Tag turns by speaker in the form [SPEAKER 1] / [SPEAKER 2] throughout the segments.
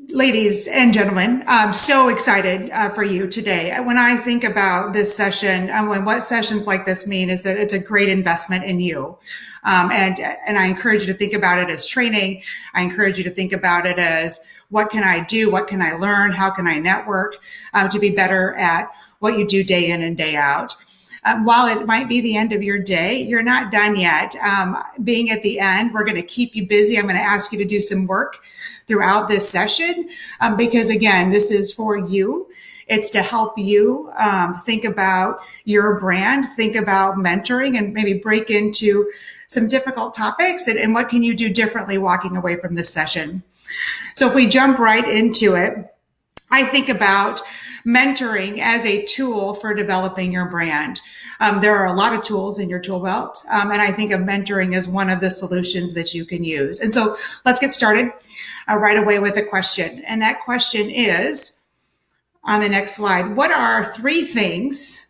[SPEAKER 1] Ladies and gentlemen, I'm so excited for you today. When I think about this session, what sessions like this mean is that it's a great investment in you. And I encourage you to think about it as training. I encourage you to think about it as what can I do? What can I learn? How can I network to be better at what you do day in and day out? While it might be the end of your day, you're not done yet. Being at the end, we're going to keep you busy. I'm going to ask you to do some work throughout this session because, again, this is for you. It's to help you think about your brand, think about mentoring, and maybe break into some difficult topics and what can you do differently walking away from this session. So if we jump right into it, I think about mentoring as a tool for developing your brand. There are a lot of tools in your tool belt, and I think of mentoring as one of the solutions that you can use. And so let's get started right away with a question. And that question is, on the next slide, what are three things,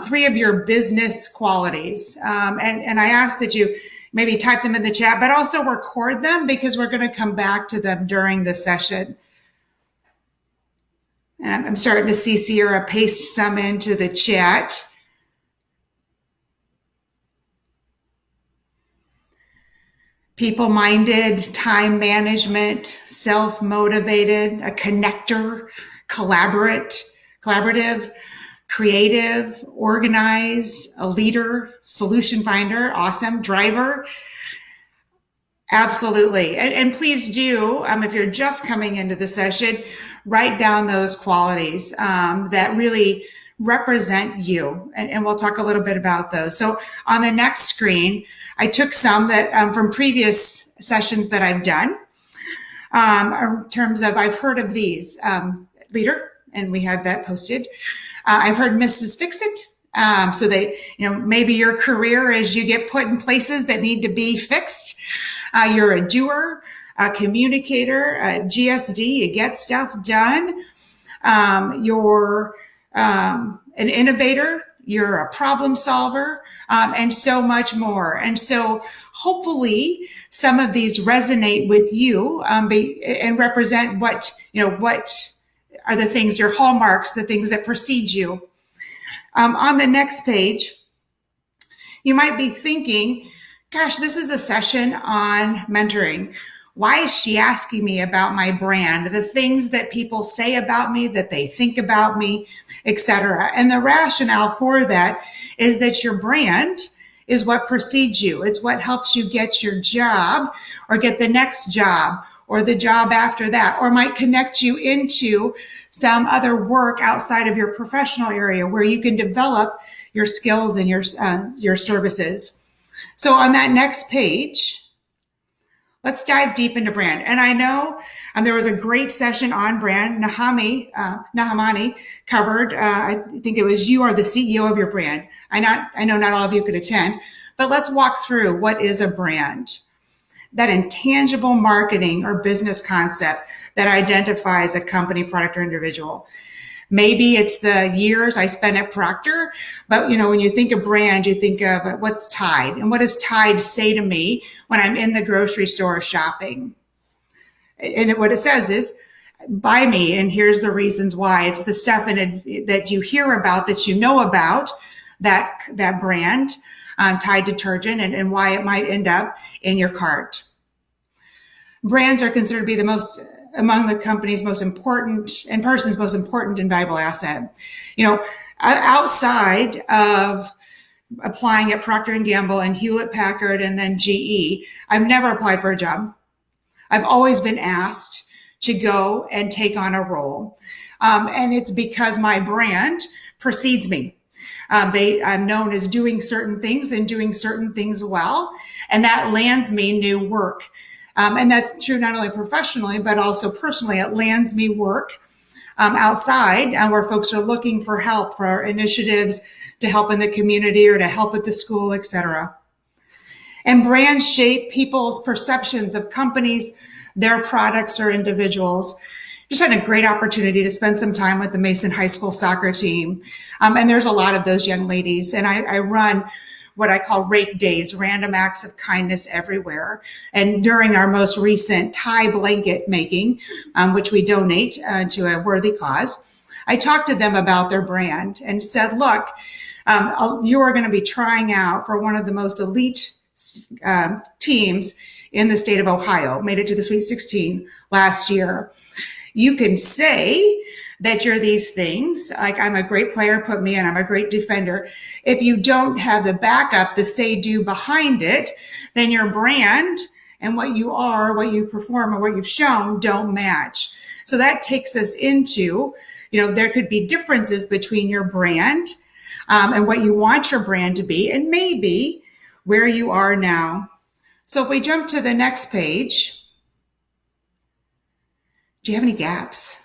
[SPEAKER 1] three of your business qualities? And I ask that you maybe type them in the chat, but also record them because we're going to come back to them during the session. And I'm starting to see Sierra paste some into the chat. People-minded, time management, self-motivated, a connector, collaborative, creative, organized, a leader, solution finder, awesome, driver. Absolutely. And please do, if you're just coming into the session, write down those qualities that really represent you. And we'll talk a little bit about those. So on the next screen, I took some that from previous sessions that I've done in terms of, I've heard of these, leader, and we had that posted. I've heard Mrs. Fix-It. So they, maybe your career is you get put in places that need to be fixed. You're a doer, a communicator, a GSD, you get stuff done. You're an innovator, you're a problem solver, and so much more. And so hopefully some of these resonate with you and represent what are the things, your hallmarks, the things that precede you. On the next page, you might be thinking, gosh, this is a session on mentoring. Why is she asking me about my brand, the things that people say about me, that they think about me, etc.? And the rationale for that is that your brand is what precedes you. It's what helps you get your job or get the next job or the job after that, or might connect you into some other work outside of your professional area where you can develop your skills and your services. So on that next page, let's dive deep into brand. And I know there was a great session on brand. Nahamani covered, I think it was you are the CEO of your brand. I know not all of you could attend, but let's walk through what is a brand. That intangible marketing or business concept that identifies a company, product, or individual. Maybe it's the years I spent at Procter, but when you think of brand, you think of what's Tide, and what does Tide say to me when I'm in the grocery store shopping? And what it says is, buy me, and here's the reasons why. It's the stuff in it that you hear about, that you know about that brand, Tide detergent, and why it might end up in your cart. Brands are considered to be among the company's most important and person's most important and valuable asset. Outside of applying at Procter & Gamble and Hewlett Packard and then GE, I've never applied for a job. I've always been asked to go and take on a role. And it's because my brand precedes me. I'm known as doing certain things and doing certain things well, and that lands me new work. And that's true not only professionally, but also personally. It lands me work outside where folks are looking for help for initiatives to help in the community or to help at the school, etc. And brands shape people's perceptions of companies, their products, or individuals. Just had a great opportunity to spend some time with the Mason High School soccer team. And there's a lot of those young ladies. And I run what I call rake days, random acts of kindness everywhere. And during our most recent tie blanket making, which we donate to a worthy cause, I talked to them about their brand and said, look, you are going to be trying out for one of the most elite teams in the state of Ohio, made it to the Sweet 16 last year. You can say that you're these things, like I'm a great player, put me in, I'm a great defender. If you don't have the backup, the say-do behind it, then your brand and what you are, what you perform, and what you've shown don't match. So that takes us into, there could be differences between your brand and what you want your brand to be, and maybe where you are now. So if we jump to the next page, do you have any gaps?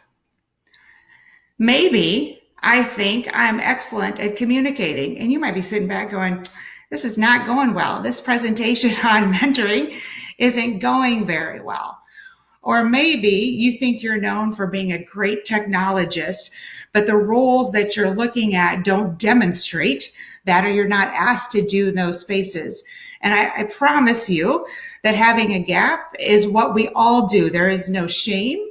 [SPEAKER 1] Maybe I think I'm excellent at communicating, and you might be sitting back going, this is not going well. This presentation on mentoring isn't going very well. Or maybe you think you're known for being a great technologist, but the roles that you're looking at don't demonstrate that, or you're not asked to do in those spaces. And I promise you that having a gap is what we all do. There is no shame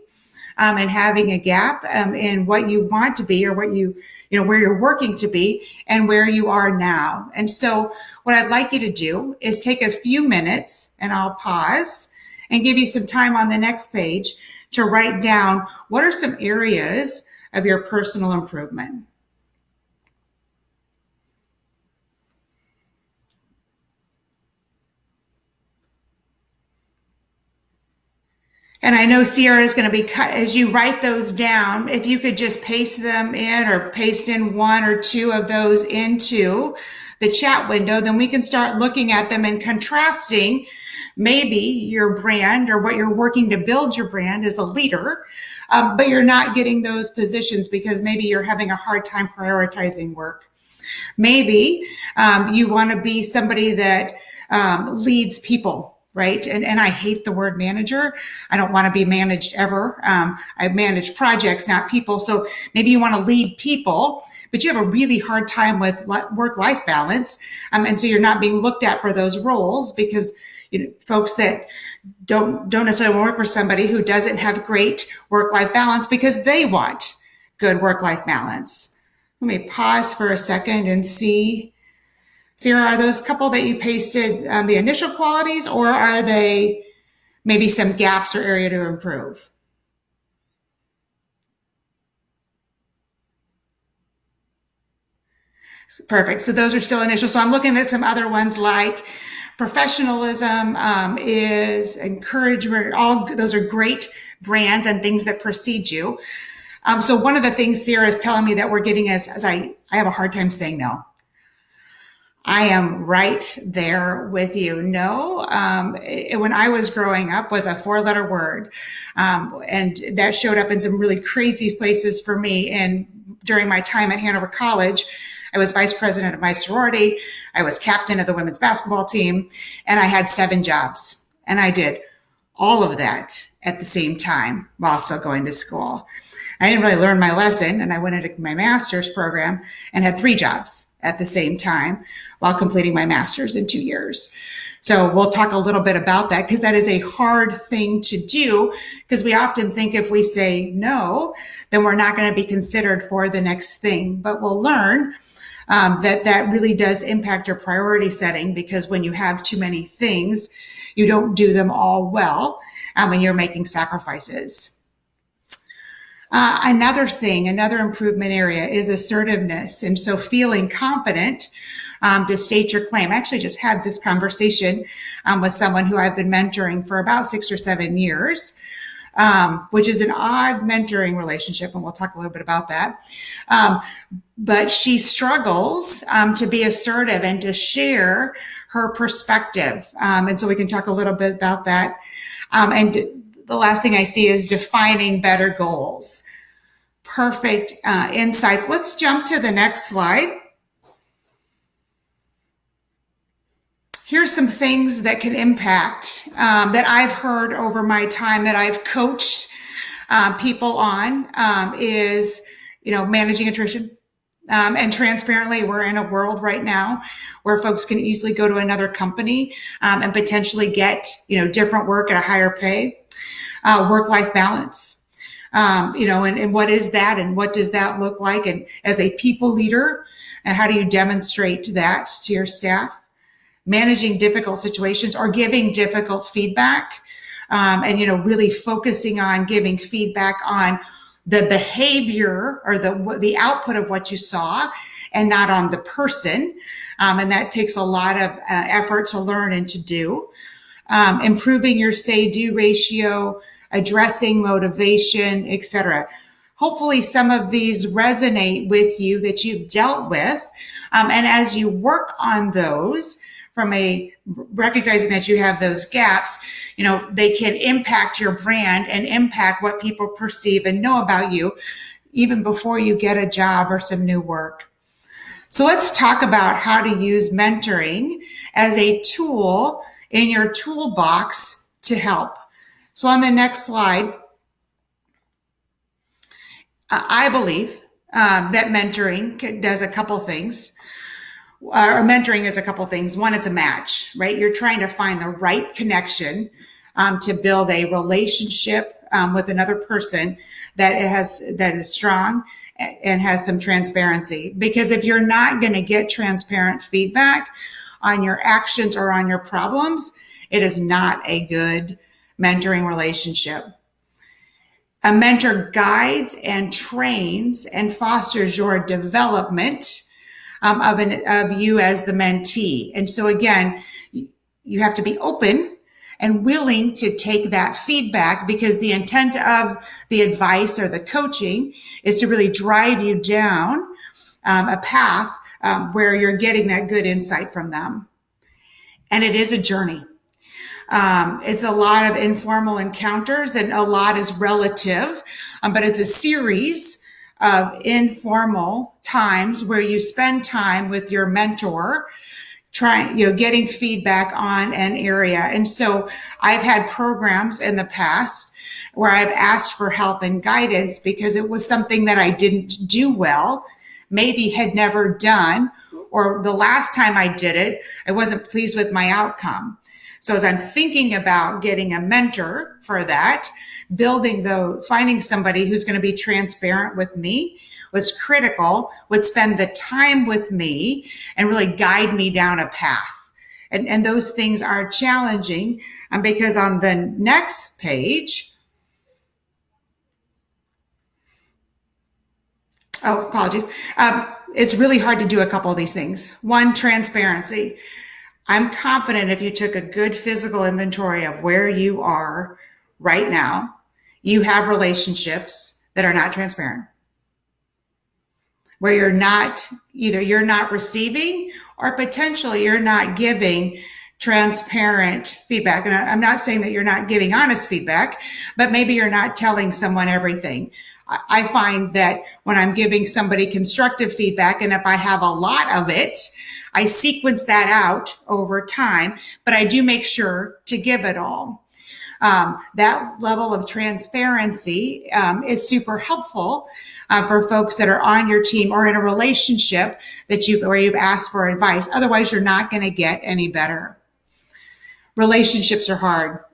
[SPEAKER 1] in having a gap in what you want to be, or what where you're working to be and where you are now. And so what I'd like you to do is take a few minutes, and I'll pause and give you some time on the next page to write down what are some areas of your personal improvement. And I know Sierra is going to be cut as you write those down. If you could just paste them in, or paste in one or two of those into the chat window, then we can start looking at them and contrasting maybe your brand, or what you're working to build your brand as a leader, but you're not getting those positions because maybe you're having a hard time prioritizing work. Maybe you want to be somebody that leads people, right? And I hate the word manager. I don't want to be managed ever. I manage projects, not people. So maybe you want to lead people, but you have a really hard time with work-life balance. And so you're not being looked at for those roles because folks that don't necessarily work for somebody who doesn't have great work-life balance because they want good work-life balance. Let me pause for a second and see. Sarah, are those couple that you pasted the initial qualities, or are they maybe some gaps or area to improve? Perfect. So those are still initial. So I'm looking at some other ones like professionalism, is encouragement. All those are great brands and things that precede you. So one of the things Sarah is telling me that we're getting is I have a hard time saying no. I am right there with you. No, when I was growing up was a 4-letter word. And that showed up in some really crazy places for me. And during my time at Hanover College, I was vice president of my sorority. I was captain of the women's basketball team, and I had 7 jobs. And I did all of that at the same time while still going to school. I didn't really learn my lesson, and I went into my master's program and had 3 jobs at the same time while completing my master's in 2 years. So we'll talk a little bit about that, because that is a hard thing to do, because we often think if we say no, then we're not going to be considered for the next thing. But we'll learn that really does impact your priority setting, because when you have too many things, you don't do them all well when you're making sacrifices. Another improvement area is assertiveness. And so feeling confident to state your claim. I actually just had this conversation with someone who I've been mentoring for about 6 or 7 years, which is an odd mentoring relationship, and we'll talk a little bit about that. But she struggles to be assertive and to share her perspective. And so we can talk a little bit about that. And the last thing I see is defining better goals. Perfect insights. Let's jump to the next slide. Here's some things that can impact that I've heard over my time that I've coached people on is, managing attrition, And transparently, we're in a world right now where folks can easily go to another company and potentially get, different work at a higher pay. Work-life balance, and what is that, and what does that look like? And as a people leader, and how do you demonstrate that to your staff? Managing difficult situations or giving difficult feedback, and really focusing on giving feedback on the behavior or the output of what you saw, and not on the person. And that takes a lot of effort to learn and to do. Improving your say-do ratio, addressing motivation, etc. Hopefully some of these resonate with you that you've dealt with. And as you work on those, from recognizing that you have those gaps, they can impact your brand and impact what people perceive and know about you even before you get a job or some new work. So let's talk about how to use mentoring as a tool in your toolbox to help. So on the next slide, I believe that mentoring does a couple things. Or mentoring is a couple things. One, it's a match, right? You're trying to find the right connection to build a relationship with another person that is strong and has some transparency. Because if you're not going to get transparent feedback on your actions or on your problems, it is not a good mentoring relationship. A mentor guides and trains and fosters your development of you as the mentee. And so again, you have to be open and willing to take that feedback, because the intent of the advice or the coaching is to really drive you down a path where you're getting that good insight from them. And it is a journey. It's a lot of informal encounters, and a lot is relative, but it's a series of informal times where you spend time with your mentor, getting feedback on an area. And so I've had programs in the past where I've asked for help and guidance because it was something that I didn't do well, maybe had never done, or the last time I did it, I wasn't pleased with my outcome. So as I'm thinking about getting a mentor for that, finding somebody who's going to be transparent with me was critical, would spend the time with me and really guide me down a path. And those things are challenging because on the next page, apologies. It's really hard to do a couple of these things. One, transparency. I'm confident if you took a good physical inventory of where you are right now, you have relationships that are not transparent, where you're not receiving, or potentially you're not giving transparent feedback. And I'm not saying that you're not giving honest feedback, but maybe you're not telling someone everything. I find that when I'm giving somebody constructive feedback, and if I have a lot of it, I sequence that out over time, but I do make sure to give it all. That level of transparency is super helpful for folks that are on your team or in a relationship where you've asked for advice. Otherwise, you're not going to get any better. Relationships are hard.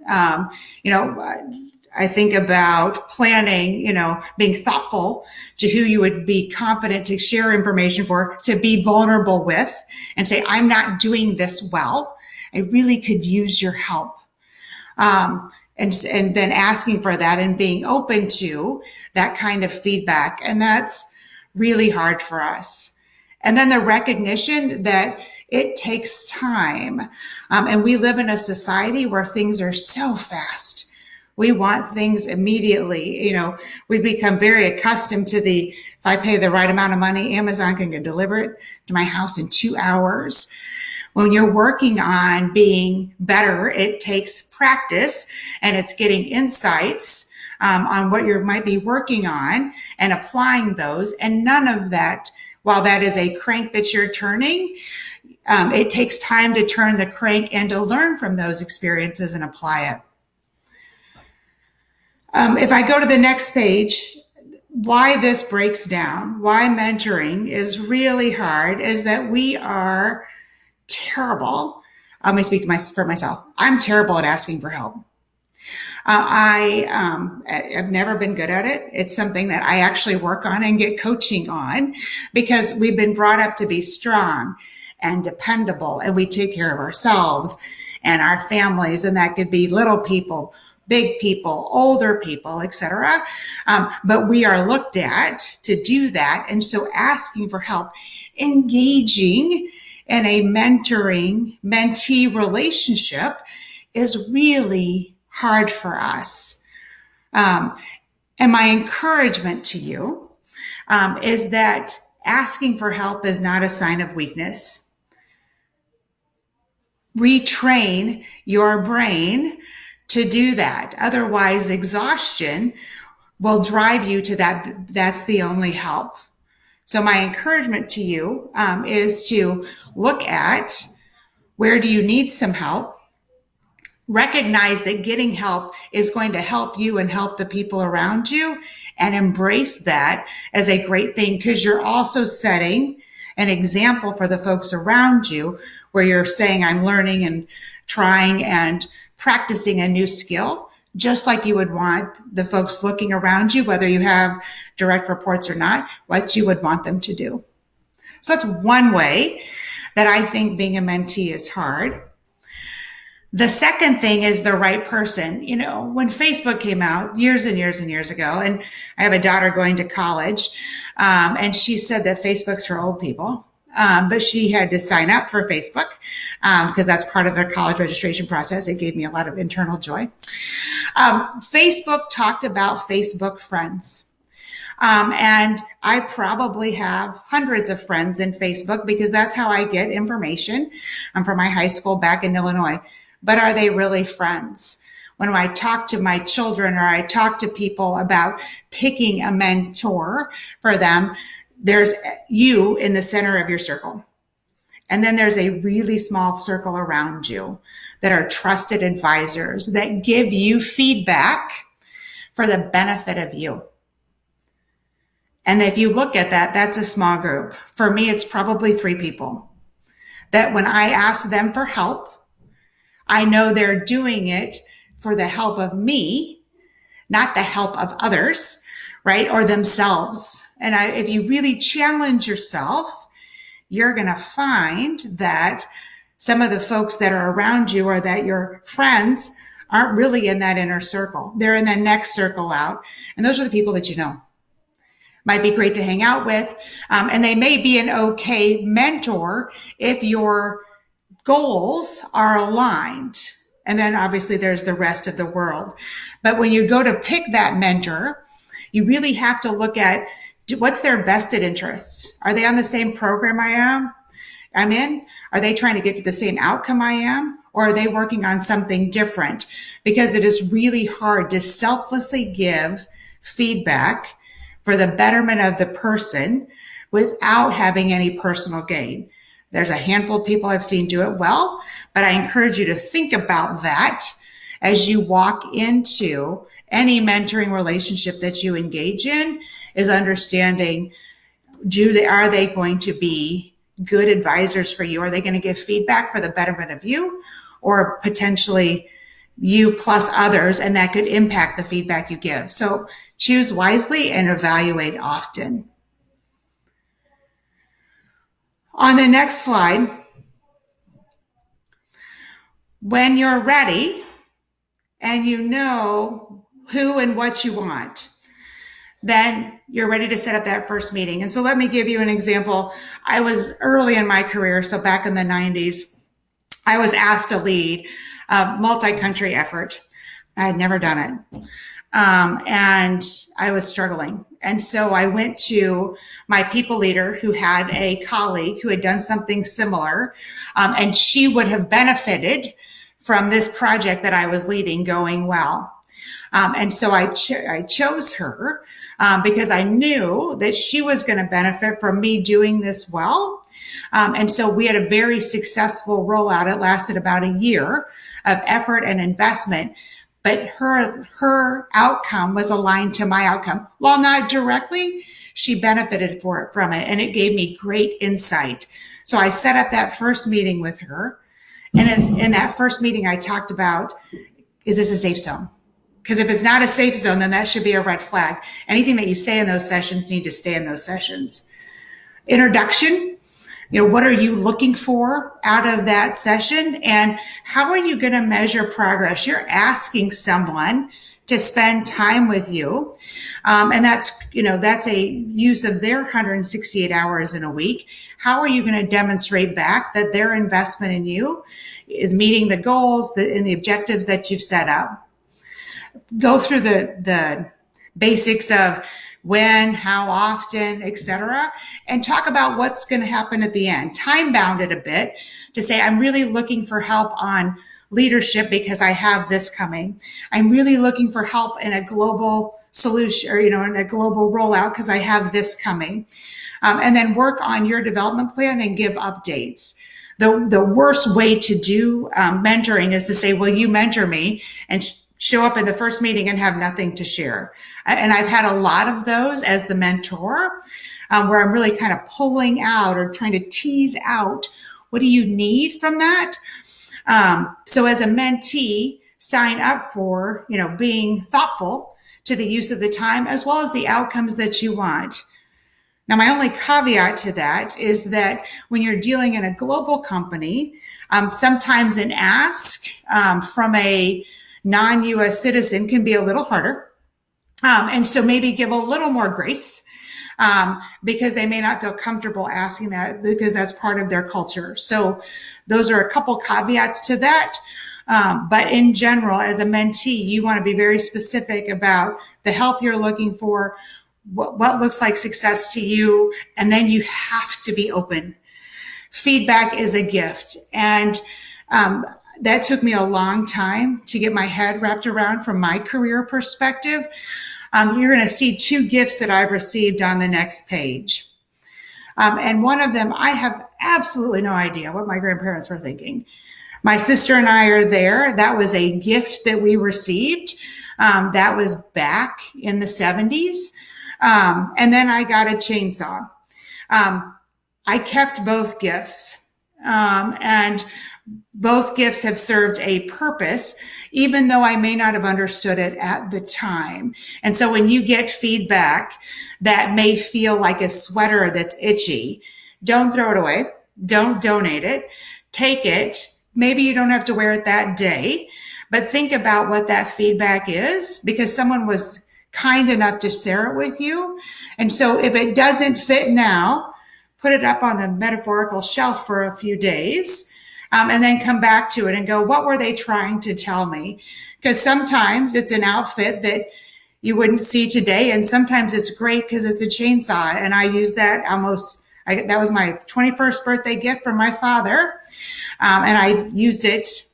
[SPEAKER 1] I think about planning, being thoughtful to who you would be confident to share information for, to be vulnerable with, and say, I'm not doing this well. I really could use your help. And then asking for that and being open to that kind of feedback. And that's really hard for us. And then the recognition that it takes time. And we live in a society where things are so fast. We want things immediately. We've become very accustomed to if I pay the right amount of money, Amazon can deliver it to my house in 2 hours. When you're working on being better, it takes practice, and it's getting insights on what you might be working on and applying those. And none of that, while that is a crank that you're turning, it takes time to turn the crank and to learn from those experiences and apply it. If I go to the next page, why this breaks down, why mentoring is really hard, is that we are terrible. Let me speak for myself. I'm terrible at asking for help. I've never been good at it. It's something that I actually work on and get coaching on, because we've been brought up to be strong and dependable, and we take care of ourselves and our families. And that could be little people, big people, older people, etc. But we are looked at to do that. And so asking for help, engaging in a mentoring-mentee relationship is really hard for us. And my encouragement to you is that asking for help is not a sign of weakness. Retrain your brain to do that. Otherwise, exhaustion will drive you to that. That's the only help. So my encouragement to you is to look at, where do you need some help? Recognize that getting help is going to help you and help the people around you, and embrace that as a great thing, because you're also setting an example for the folks around you, where you're saying, I'm learning and trying and practicing a new skill, just like you would want the folks looking around you, whether you have direct reports or not, what you would want them to do. So that's one way that I think being a mentee is hard. The second thing is the right person. You know, when Facebook came out years and years and years ago, and I have a daughter going to college, and she said that Facebook's for old people. But she had to sign up for Facebook because that's part of their college registration process. It gave me a lot of internal joy. Facebook talked about Facebook friends. And I probably have hundreds of friends in Facebook, because that's how I get information. I'm from my high school back in Illinois. But are they really friends? When I talk to my children, or I talk to people about picking a mentor for them, there's you in the center of your circle. And then there's a really small circle around you that are trusted advisors that give you feedback for the benefit of you. And if you look at that, that's a small group. For me, it's probably 3 people that when I ask them for help, I know they're doing it for the help of me, not the help of others, right? Or themselves. And if you really challenge yourself, you're going to find that some of the folks that are around you, or that your friends, aren't really in that inner circle. They're in the next circle out. And those are the people that you know. Might be great to hang out with. And they may be an okay mentor if your goals are aligned. And then obviously there's the rest of the world. But when you go to pick that mentor, you really have to look at, what's their vested interest? Are they on the same program I'm in? Are they trying to get to the same outcome I am? Or are they working on something different? Because it is really hard to selflessly give feedback for the betterment of the person without having any personal gain. There's a handful of people I've seen do it well, but I encourage you to think about that as you walk into any mentoring relationship that you engage in, is understanding, are they going to be good advisors for you? Are they going to give feedback for the betterment of you, or potentially you plus others, and that could impact the feedback you give? So choose wisely and evaluate often. On the next slide, when you're ready and you know who and what you want, then you're ready to set up that first meeting. And so let me give you an example. I was early in my career, so back in the 90s, I was asked to lead a multi-country effort. I had never done it. And I was struggling. And so I went to my people leader, who had a colleague who had done something similar. And she would have benefited from this project that I was leading going well. And so I chose her because I knew that she was going to benefit from me doing this well. And so we had a very successful rollout. It lasted about a year of effort and investment. but her outcome was aligned to my outcome. While not directly, she benefited from it, and it gave me great insight. So I set up that first meeting with her. And in that first meeting, I talked about, is this a safe zone? Because if it's not a safe zone, then that should be a red flag. Anything that you say in those sessions need to stay in those sessions. Introduction, what are you looking for out of that session? And how are you going to measure progress? You're asking someone to spend time with you. And that's a use of their 168 hours in a week. How are you going to demonstrate back that their investment in you is meeting the goals and the objectives that you've set up? Go through the basics of when, how often, etc., and talk about what's going to happen at the end. Time bound it a bit to say, I'm really looking for help on leadership because I have this coming. I'm really looking for help in a global solution or, in a global rollout because I have this coming. And then work on your development plan and give updates. The worst way to do mentoring is to say, well, you mentor me, and show up in the first meeting and have nothing to share. And I've had a lot of those as the mentor, where I'm really kind of pulling out or trying to tease out, what do you need from that? So as a mentee, sign up for, being thoughtful to the use of the time as well as the outcomes that you want. Now, my only caveat to that is that when you're dealing in a global company, sometimes an ask from a non-U.S. citizen can be a little harder. And so maybe give a little more grace because they may not feel comfortable asking that because that's part of their culture. So those are a couple caveats to that. But in general, as a mentee, you want to be very specific about the help you're looking for, what looks like success to you, and then you have to be open. Feedback is a gift. And that took me a long time to get my head wrapped around from my career perspective. You're going to see two gifts that I've received on the next page. And one of them, I have absolutely no idea what my grandparents were thinking. My sister and I are there. That was a gift that we received. That was back in the 70s. And then I got a chainsaw. I kept both gifts. And both gifts have served a purpose, even though I may not have understood it at the time. And so when you get feedback that may feel like a sweater that's itchy, don't throw it away. Don't donate it. Take it. Maybe you don't have to wear it that day, but think about what that feedback is because someone was kind enough to share it with you. And so if it doesn't fit now, put it up on the metaphorical shelf for a few days. And then come back to it and go, what were they trying to tell me? Because sometimes it's an outfit that you wouldn't see today. And sometimes it's great because it's a chainsaw. And I use that that was my 21st birthday gift from my father. And I've used it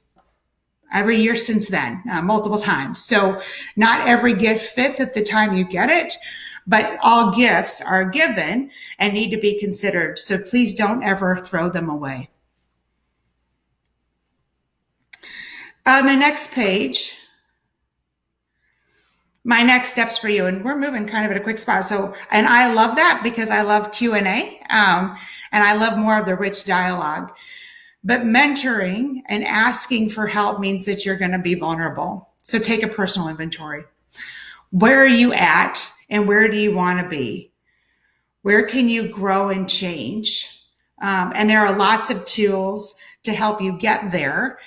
[SPEAKER 1] every year since then, multiple times. So not every gift fits at the time you get it, but all gifts are given and need to be considered. So please don't ever throw them away. On the next page, my next steps for you, and we're moving kind of at a quick spot. So, and I love that because I love Q&A, and I love more of the rich dialogue. But mentoring and asking for help means that you're going to be vulnerable. So take a personal inventory. Where are you at, and where do you want to be? Where can you grow and change? And there are lots of tools to help you get there.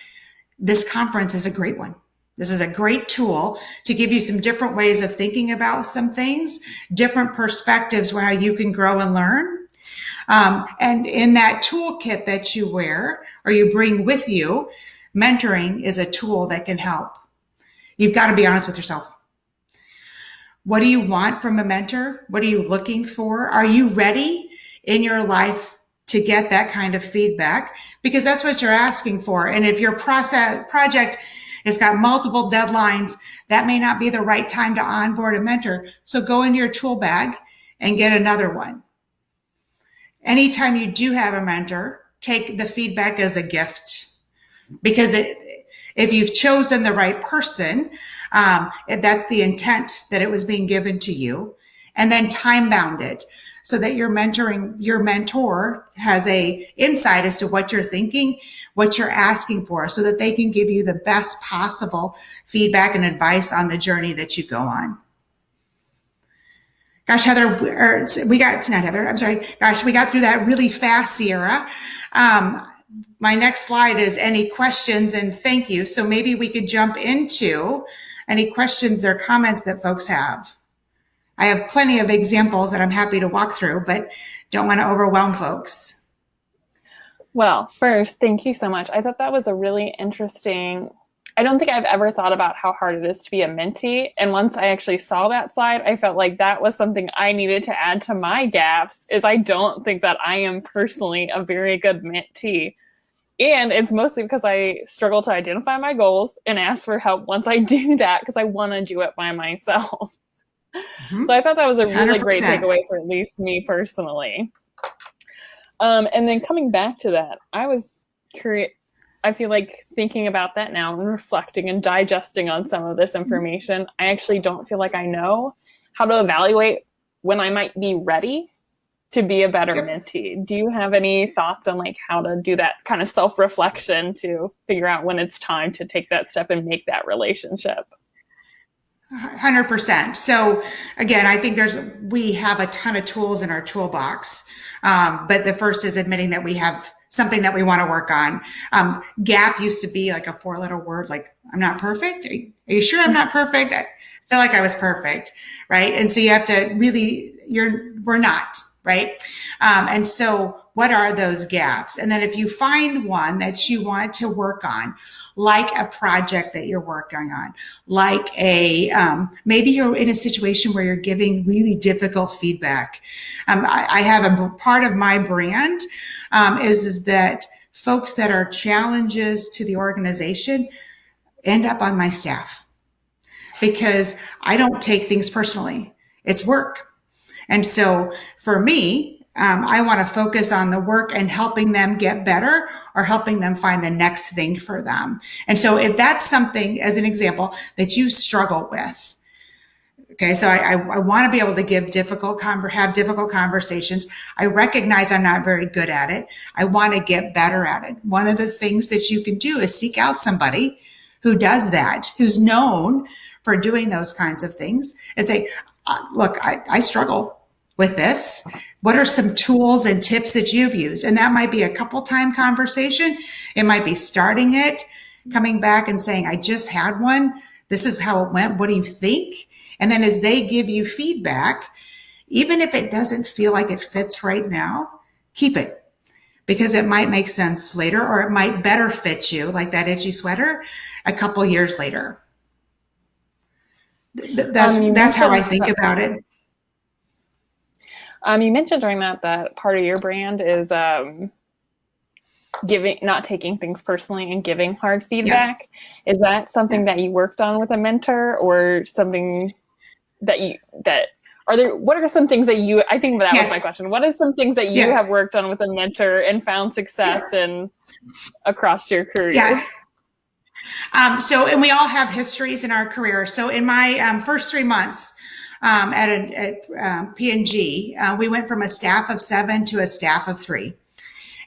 [SPEAKER 1] This conference is a great one. This is a great tool to give you some different ways of thinking about some things, different perspectives where you can grow and learn. And in that toolkit that you wear or you bring with you, mentoring is a tool that can help. You've got to be honest with yourself. What do you want from a mentor? What are you looking for? Are you ready in your life to get that kind of feedback? Because that's what you're asking for. And if your project has got multiple deadlines, that may not be the right time to onboard a mentor. So go into your tool bag and get another one. Anytime you do have a mentor, take the feedback as a gift because If you've chosen the right person, if that's the intent that it was being given to you, and then time bound it so that your mentor has a insight as to what you're thinking, what you're asking for, so that they can give you the best possible feedback and advice on the journey that you go on. Gosh, Heather, we got through that really fast, Sierra. My next slide is any questions, and thank you. So maybe we could jump into any questions or comments that folks have. I have plenty of examples that I'm happy to walk through, but don't want to overwhelm folks.
[SPEAKER 2] Well, first, thank you so much. I thought that was a really interesting, I don't think I've ever thought about how hard it is to be a mentee. And once I actually saw that slide, I felt like that was something I needed to add to my gaps, is I don't think that I am personally a very good mentee. And it's mostly because I struggle to identify my goals and ask for help once I do that, because I want to do it by myself. So I thought that was a really 100%. Great takeaway for at least me personally. And then coming back to that, I was curious. I feel like thinking about that now and reflecting and digesting on some of this information, I actually don't feel like I know how to evaluate when I might be ready to be a better mentee. Do you have any thoughts on like how to do that kind of self-reflection to figure out when it's time to take that step and make that relationship?
[SPEAKER 1] 100%. So again, I think we have a ton of tools in our toolbox. But the first is admitting that we have something that we want to work on. Gap used to be like a 4-letter word, like, I'm not perfect. Are you sure I'm not perfect? I feel like I was perfect. Right. And so you have to really, we're not. Right. And so what are those gaps? And then if you find one that you want to work on, like a project that you're working on, like maybe you're in a situation where you're giving really difficult feedback. I have a part of my brand is that folks that are challenges to the organization end up on my staff, because I don't take things personally. It's work. And so for me, I want to focus on the work and helping them get better or helping them find the next thing for them. And so if that's something, as an example, that you struggle with, okay, so I want to be able to have difficult conversations. I recognize I'm not very good at it. I want to get better at it. One of the things that you can do is seek out somebody who does that, who's known for doing those kinds of things, and say, look, I struggle with this. What are some tools and tips that you've used? And that might be a couple time conversation. It might be starting it, coming back and saying, I just had one. This is how it went. What do you think? And then as they give you feedback, even if it doesn't feel like it fits right now, keep it, because it might make sense later, or it might better fit you, like that itchy sweater, a couple years later. That's how I think about it.
[SPEAKER 2] You mentioned during that part of your brand is not taking things personally and giving hard feedback. Yeah. Is that something that you worked on with a mentor, or something what are some things that you, I think that was my question. What are some things that you have worked on with a mentor and found success in across your career?
[SPEAKER 1] Yeah. And we all have histories in our career. So in my first 3 months at P&G, we went from a staff of 7 to a staff of 3.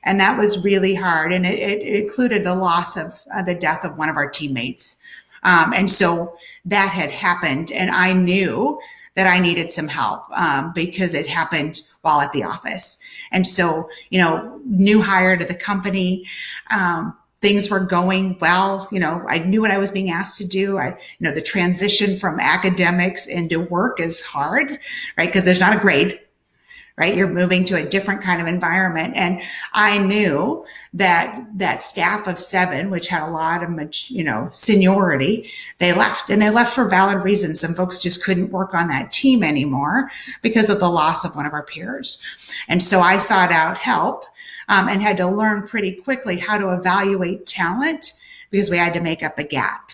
[SPEAKER 1] And that was really hard. And it included the loss of the death of one of our teammates. And so that had happened. And I knew that I needed some help because it happened while at the office. And so, new hire to the company, things were going well. I knew what I was being asked to do. The transition from academics into work is hard, right? Because there's not a grade, right? You're moving to a different kind of environment. And I knew that staff of 7, which had a lot of, seniority, they left, and they left for valid reasons. Some folks just couldn't work on that team anymore because of the loss of one of our peers. And so I sought out help. And had to learn pretty quickly how to evaluate talent, because we had to make up a gap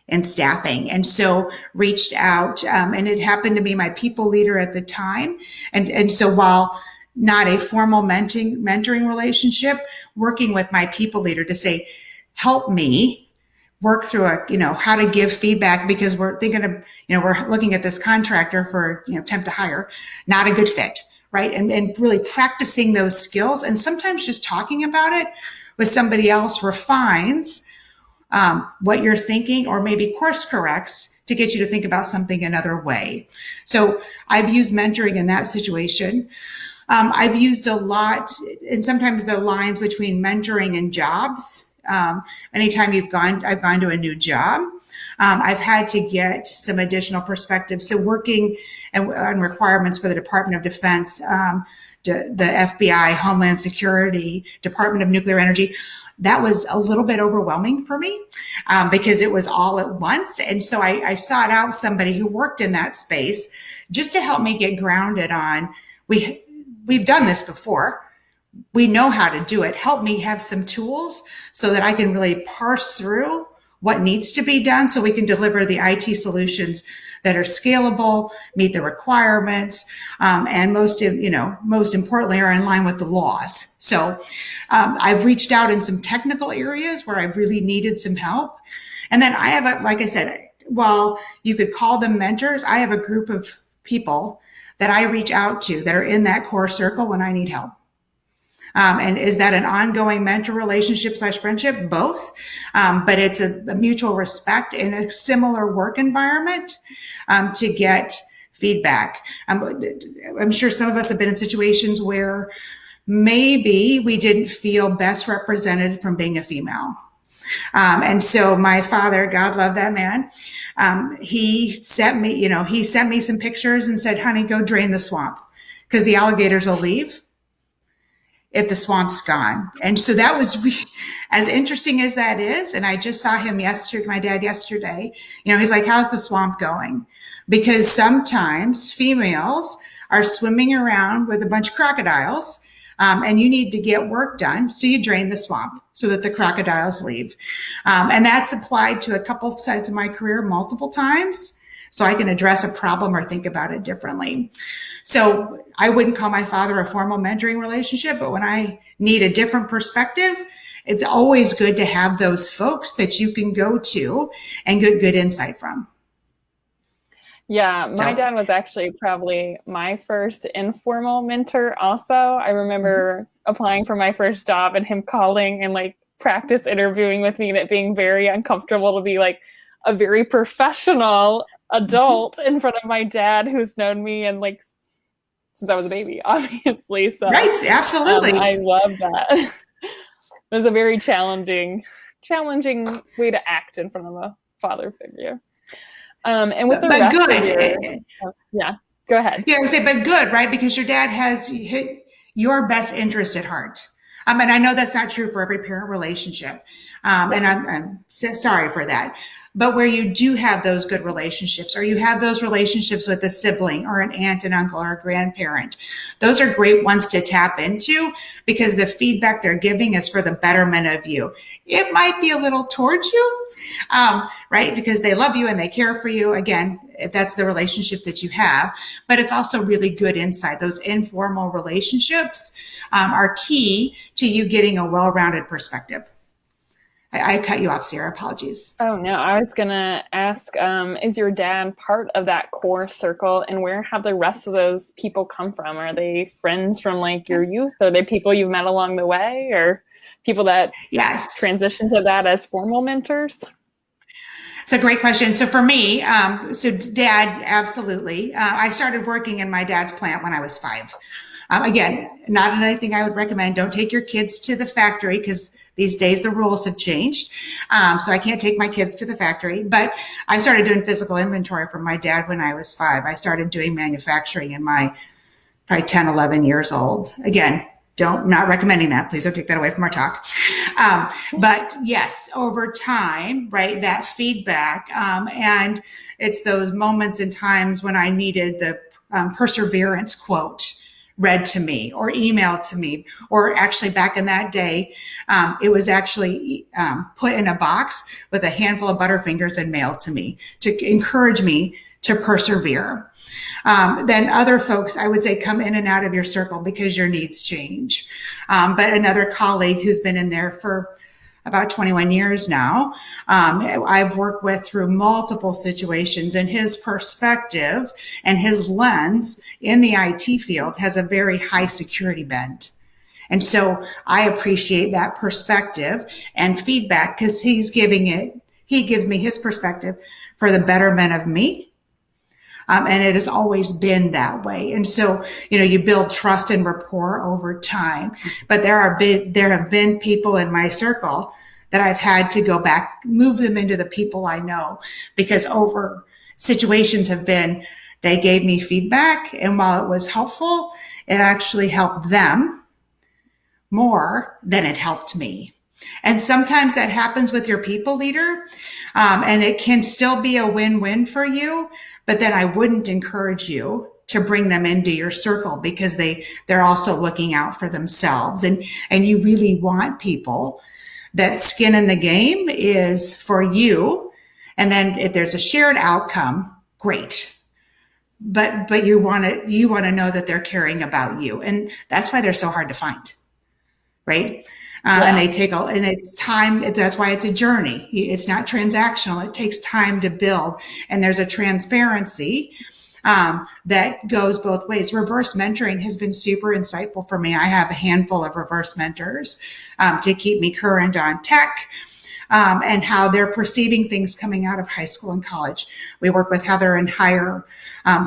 [SPEAKER 1] in staffing. And so reached out, and it happened to be my people leader at the time. And so while not a formal mentoring relationship, working with my people leader to say, help me work through how to give feedback, because we're thinking of, we're looking at this contractor for, temp to hire, not a good fit, right? And really practicing those skills, and sometimes just talking about it with somebody else refines what you're thinking, or maybe course corrects to get you to think about something another way. So I've used mentoring in that situation. I've used a lot, and sometimes the lines between mentoring and jobs. Anytime I've gone to a new job, I've had to get some additional perspective. So working on requirements for the Department of Defense, the FBI, Homeland Security, Department of Nuclear Energy, that was a little bit overwhelming for me because it was all at once. And so I sought out somebody who worked in that space just to help me get grounded on, we've done this before. We know how to do it. Help me have some tools so that I can really parse through what needs to be done so we can deliver the IT solutions that are scalable, meet the requirements, and most importantly, are in line with the laws. So I've reached out in some technical areas where I really needed some help. And then I have, like I said, while you could call them mentors, I have a group of people that I reach out to that are in that core circle when I need help. And is that an ongoing mentor relationship / friendship? Both. But it's a mutual respect in a similar work environment to get feedback. I'm sure some of us have been in situations where maybe we didn't feel best represented from being a female. And so my father, God love that man, he sent me some pictures and said, honey, go drain the swamp because the alligators will leave if the swamp's gone. And so that was as interesting as that is. And I just saw him my dad yesterday, he's like, how's the swamp going? Because sometimes females are swimming around with a bunch of crocodiles, and you need to get work done. So you drain the swamp so that the crocodiles leave. And that's applied to a couple of sides of my career multiple times. So I can address a problem or think about it differently. So I wouldn't call my father a formal mentoring relationship, but when I need a different perspective, it's always good to have those folks that you can go to and get good insight from.
[SPEAKER 2] Yeah, my dad was actually probably my first informal mentor also. I remember applying for my first job and him calling and like practice interviewing with me and it being very uncomfortable to be like a very professional adult in front of my dad who's known me and like since I was a baby, obviously. So
[SPEAKER 1] right, absolutely.
[SPEAKER 2] I love that. It was a very challenging way to act in front of a father figure. And with the
[SPEAKER 1] but
[SPEAKER 2] rest
[SPEAKER 1] good.
[SPEAKER 2] of your, yeah, go ahead.
[SPEAKER 1] Yeah, I would say, but good, right? Because your dad has hit your best interest at heart. And I know that's not true for every parent relationship. And I'm sorry for that. But where you do have those good relationships, or you have those relationships with a sibling or an aunt and uncle or a grandparent, those are great ones to tap into because the feedback they're giving is for the betterment of you. It might be a little towards you, right? Because they love you and they care for you. Again, if that's the relationship that you have, but it's also really good insight. Those informal relationships are key to you getting a well-rounded perspective. I cut you off, Sarah. Apologies.
[SPEAKER 2] Oh, no. I was going to ask, is your dad part of that core circle? And where have the rest of those people come from? Are they friends from like your youth? Are they people you've met along the way? Or people that transition to that as formal mentors?
[SPEAKER 1] It's a great question. So for me, dad, absolutely. I started working in my dad's plant when I was 5. Again, not anything I would recommend. Don't take your kids to the factory because these days the rules have changed. So I can't take my kids to the factory, but I started doing physical inventory for my dad when I was 5. I started doing manufacturing in my probably 10, 11 years old. Again, not recommending that. Please don't take that away from our talk. But yes, over time, right, that feedback, and it's those moments and times when I needed the perseverance quote read to me or emailed to me, or actually back in that day, it was actually put in a box with a handful of Butterfingers and mailed to me to encourage me to persevere. Then other folks, I would say, come in and out of your circle because your needs change. But another colleague who's been in there for about 21 years now. I've worked with through multiple situations, and his perspective and his lens in the IT field has a very high security bend. And so I appreciate that perspective and feedback because he gives me his perspective for the betterment of me. And it has always been that way. And so, you build trust and rapport over time. But there have been people in my circle that I've had to go back, move them into the people I know, because over situations have been, they gave me feedback. And while it was helpful, it actually helped them more than it helped me. And sometimes that happens with your people leader. And it can still be a win-win for you, but then I wouldn't encourage you to bring them into your circle because they're also looking out for themselves. And you really want people that skin in the game is for you. And then if there's a shared outcome, great. But you want to know that they're caring about you. And that's why they're so hard to find. Right. And and it's time. That's why it's a journey. It's not transactional. It takes time to build. And there's a transparency that goes both ways. Reverse mentoring has been super insightful for me. I have a handful of reverse mentors to keep me current on tech and how they're perceiving things coming out of high school and college. We work with Heather and hire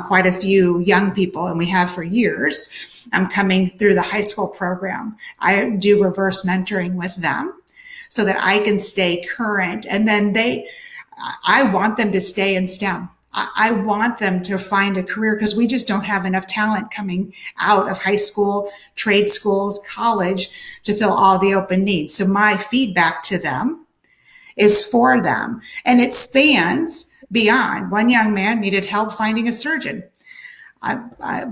[SPEAKER 1] quite a few young people, and we have for years. I'm coming through the high school program. I do reverse mentoring with them so that I can stay current. And then I want them to stay in STEM. I want them to find a career because we just don't have enough talent coming out of high school, trade schools, college to fill all the open needs. So my feedback to them is for them. And it spans beyond. One young man needed help finding a surgeon.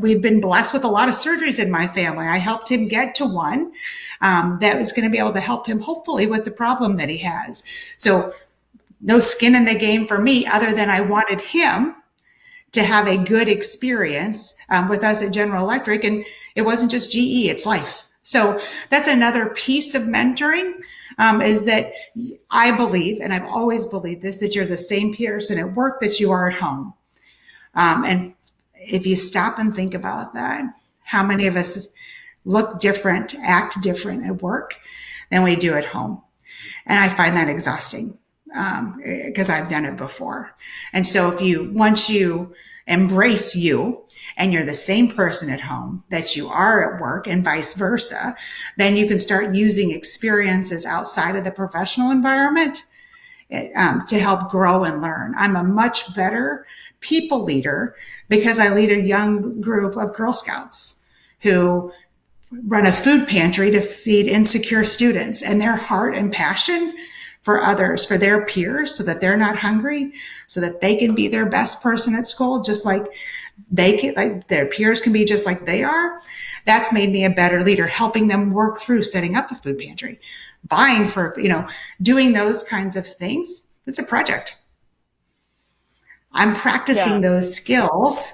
[SPEAKER 1] We've been blessed with a lot of surgeries in my family. I helped him get to one that was going to be able to help him, hopefully, with the problem that he has. So no skin in the game for me other than I wanted him to have a good experience with us at General Electric. And it wasn't just GE, it's life. So that's another piece of mentoring is that I believe, and I've always believed this, that you're the same person at work that you are at home. And if you stop and think about that, how many of us look different, act different at work than we do at home? And I find that exhausting because I've done it before. And so once you embrace you and you're the same person at home that you are at work and vice versa, then you can start using experiences outside of the professional environment to help grow and learn. I'm a much better people leader because I lead a young group of Girl Scouts who run a food pantry to feed insecure students, and their heart and passion for others, for their peers, so that they're not hungry, so that they can be their best person at school, just like their peers can be just like they are. That's made me a better leader, helping them work through setting up a food pantry, buying for, doing those kinds of things. It's a project. I'm practicing those skills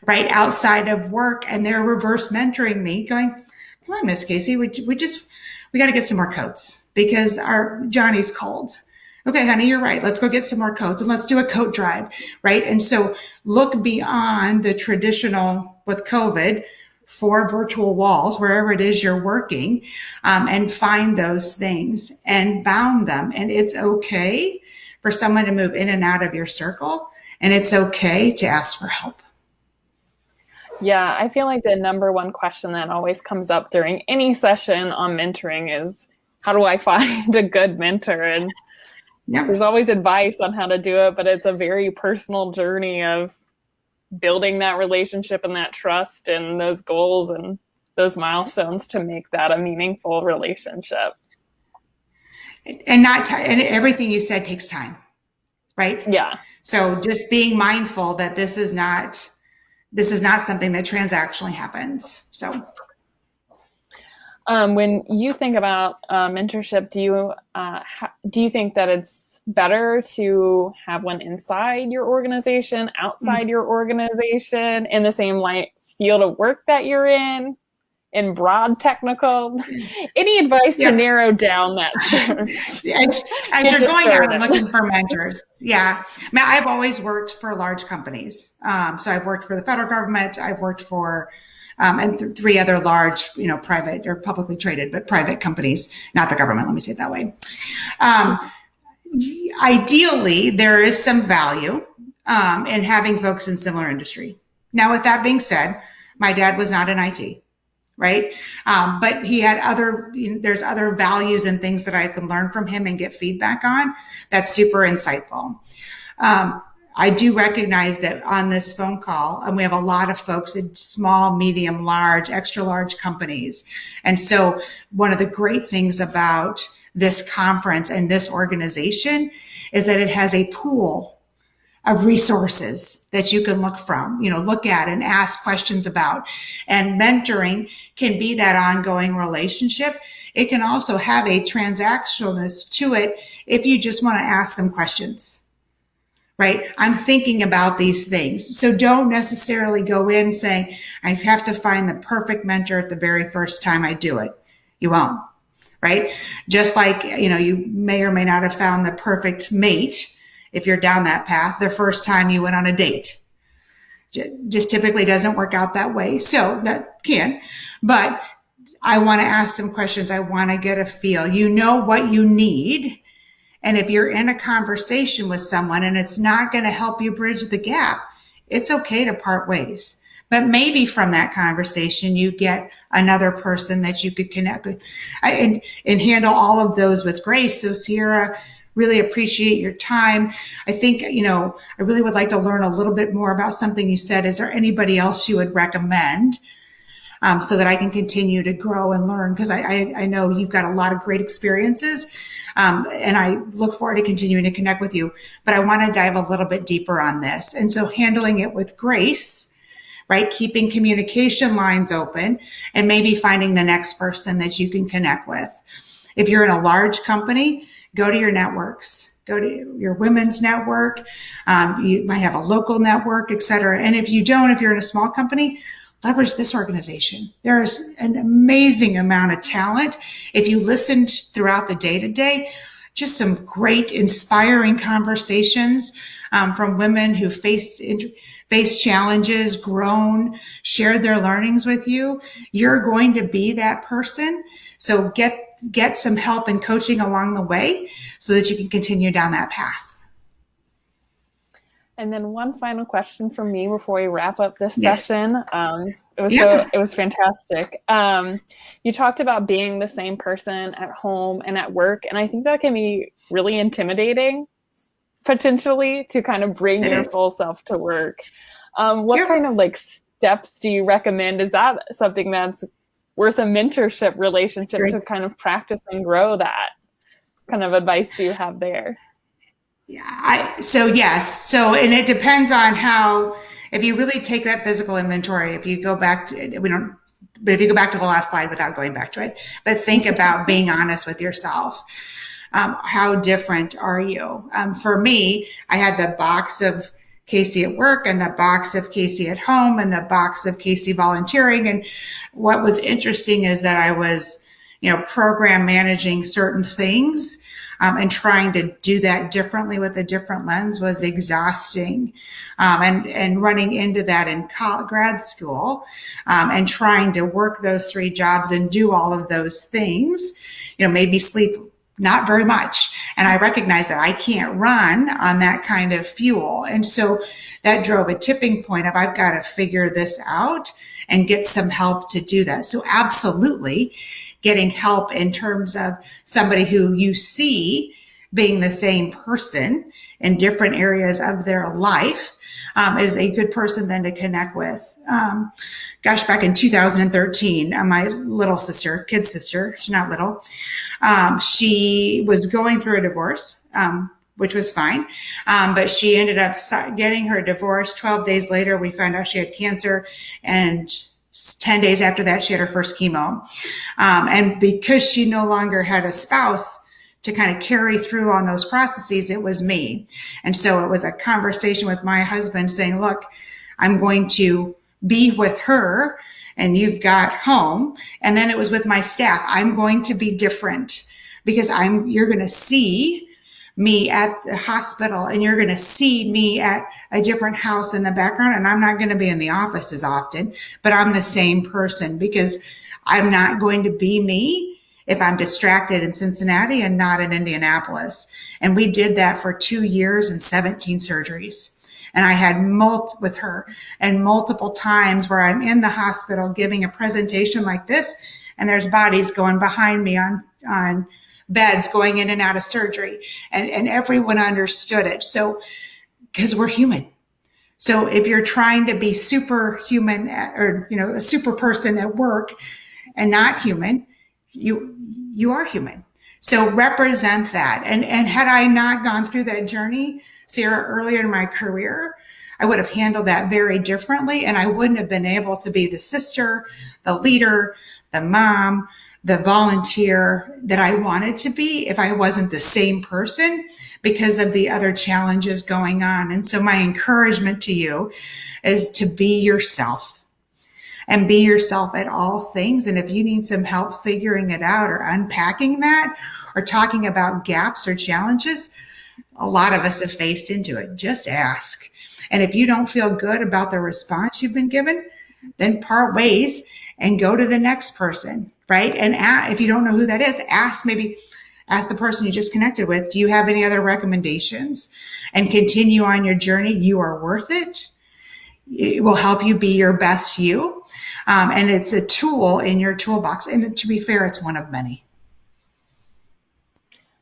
[SPEAKER 1] right outside of work, and they're reverse mentoring me going, come on, Miss Casey, we got to get some more coats because our Johnny's cold. Okay, honey, you're right. Let's go get some more coats and let's do a coat drive, right? And so look beyond the traditional with COVID 4 virtual walls, wherever it is you're working, and find those things and bound them. And it's okay for someone to move in and out of your circle, and it's okay to ask for help.
[SPEAKER 2] Yeah, I feel like the number one question that always comes up during any session on mentoring is, how do I find a good mentor? And there's always advice on how to do it, but it's a very personal journey of building that relationship and that trust and those goals and those milestones to make that a meaningful relationship.
[SPEAKER 1] And and everything you said takes time, right?
[SPEAKER 2] Yeah.
[SPEAKER 1] So just being mindful that this is not something that transactionally happens. So
[SPEAKER 2] when you think about mentorship, do you think that it's better to have one inside your organization, outside your organization, in the same field of work that you're in? in broad technical, any advice to narrow down that search?
[SPEAKER 1] As you're going out and looking for mentors. Yeah. I mean, I've always worked for large companies. So I've worked for the federal government. I've worked for, and three other large, private or publicly traded, but private companies, not the government. Let me say it that way. Ideally, there is some value, in having folks in similar industry. Now, with that being said, my dad was not in IT. Right. But he had there's other values and things that I can learn from him and get feedback on. That's super insightful. I do recognize that on this phone call, and we have a lot of folks in small, medium, large, extra large companies. And so one of the great things about this conference and this organization is that it has a pool of resources that you can look at and ask questions about. And mentoring can be that ongoing relationship. It can also have a transactionalness to it if you just want to ask some questions, right? I'm thinking about these things. So don't necessarily go in saying, I have to find the perfect mentor at the very first time I do it. You won't, right? Just like, you may or may not have found the perfect mate if you're down that path the first time you went on a date. Just typically doesn't work out that way. So that can, but I want to ask some questions. I want to get a feel. You know what you need. And if you're in a conversation with someone and it's not going to help you bridge the gap, it's okay to part ways. But maybe from that conversation, you get another person that you could connect with and handle all of those with grace. So Sierra, really appreciate your time. I think, I really would like to learn a little bit more about something you said. Is there anybody else you would recommend so that I can continue to grow and learn? Because I know you've got a lot of great experiences and I look forward to continuing to connect with you. But I want to dive a little bit deeper on this. And so handling it with grace, right? Keeping communication lines open and maybe finding the next person that you can connect with. If you're in a large company, go to your networks, go to your women's network. You might have a local network, et cetera. And if you don't, if you're in a small company, leverage this organization. There's an amazing amount of talent. If you listened throughout the day to day, just some great inspiring conversations from women who faced challenges, grown, shared their learnings with you. You're going to be that person. So get some help and coaching along the way so that you can continue down that path.
[SPEAKER 2] And then one final question from me before we wrap up this session. It was fantastic. You talked about being the same person at home and at work, and I think that can be really intimidating, potentially, to kind of bring your full self to work. What kind of steps do you recommend? Is that something that's worth a mentorship relationship to kind of practice and grow that? What kind of advice do you have there?
[SPEAKER 1] Yeah, yes. So, and it depends on if you really take that physical inventory, if you go back to, if you go back to the last slide without going back to it, but think about being honest with yourself. How different are you? For me, I had the box of Casey at work and the box of Casey at home and the box of Casey volunteering. And what was interesting is that I was, program managing certain things, and trying to do that differently with a different lens was exhausting. And running into that in grad school, and trying to work those three jobs and do all of those things, made me sleep not very much. And I recognize that I can't run on that kind of fuel. And so that drove a tipping point of I've got to figure this out and get some help to do that. So absolutely getting help in terms of somebody who you see being the same person in different areas of their life is a good person then to connect with. Back in 2013, my little sister, kid sister, she's not little, she was going through a divorce, which was fine. But she ended up getting her divorce. 12 days later, we found out she had cancer, and 10 days after that, she had her first chemo. And because she no longer had a spouse to kind of carry through on those processes, it was me. And so it was a conversation with my husband saying, look, I'm going to be with her, and you've got home. And then it was with my staff. I'm going to be different because you're going to see me at the hospital, and you're going to see me at a different house in the background. And I'm not going to be in the office as often, but I'm the same person, because I'm not going to be me if I'm distracted in Cincinnati and not in Indianapolis. And we did that for 2 years and 17 surgeries. And I had with her, and multiple times where I'm in the hospital giving a presentation like this, and there's bodies going behind me on beds going in and out of surgery. And everyone understood it. So, because we're human. So if you're trying to be superhuman, or, a super person at work and not human, you are human. So represent that. And had I not gone through that journey, Sarah, earlier in my career, I would have handled that very differently. And I wouldn't have been able to be the sister, the leader, the mom, the volunteer that I wanted to be if I wasn't the same person, because of the other challenges going on. And so my encouragement to you is to be yourself, and be yourself at all things. And if you need some help figuring it out, or unpacking that, or talking about gaps or challenges, a lot of us have faced into it. Just ask. And if you don't feel good about the response you've been given, then part ways and go to the next person, right? And if you don't know who that is, ask the person you just connected with, do you have any other recommendations? And continue on your journey. You are worth it. It will help you be your best you. And it's a tool in your toolbox. And to be fair, it's one of many.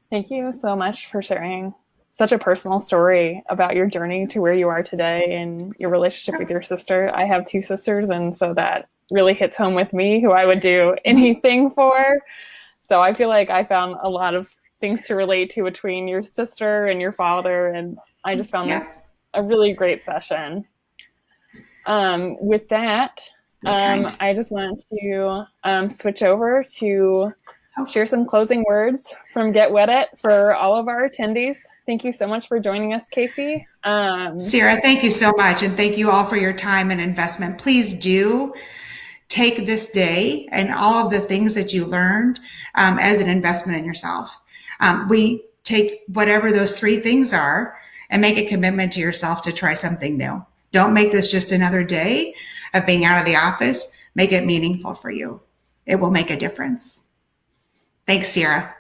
[SPEAKER 2] Thank you so much for sharing such a personal story about your journey to where you are today and your relationship with your sister. I have 2 sisters, and so that really hits home with me, who I would do anything for. So I feel like I found a lot of things to relate to between your sister and your father, and I just found this a really great session. With that, I just want to switch over to share some closing words from Get With It for all of our attendees. Thank you so much for joining us, Casey.
[SPEAKER 1] Sarah, thank you so much. And thank you all for your time and investment. Please do take this day and all of the things that you learned as an investment in yourself. We take whatever those 3 things are and make a commitment to yourself to try something new. Don't make this just another day of being out of the office. Make it meaningful for you. It will make a difference. Thanks, Sarah.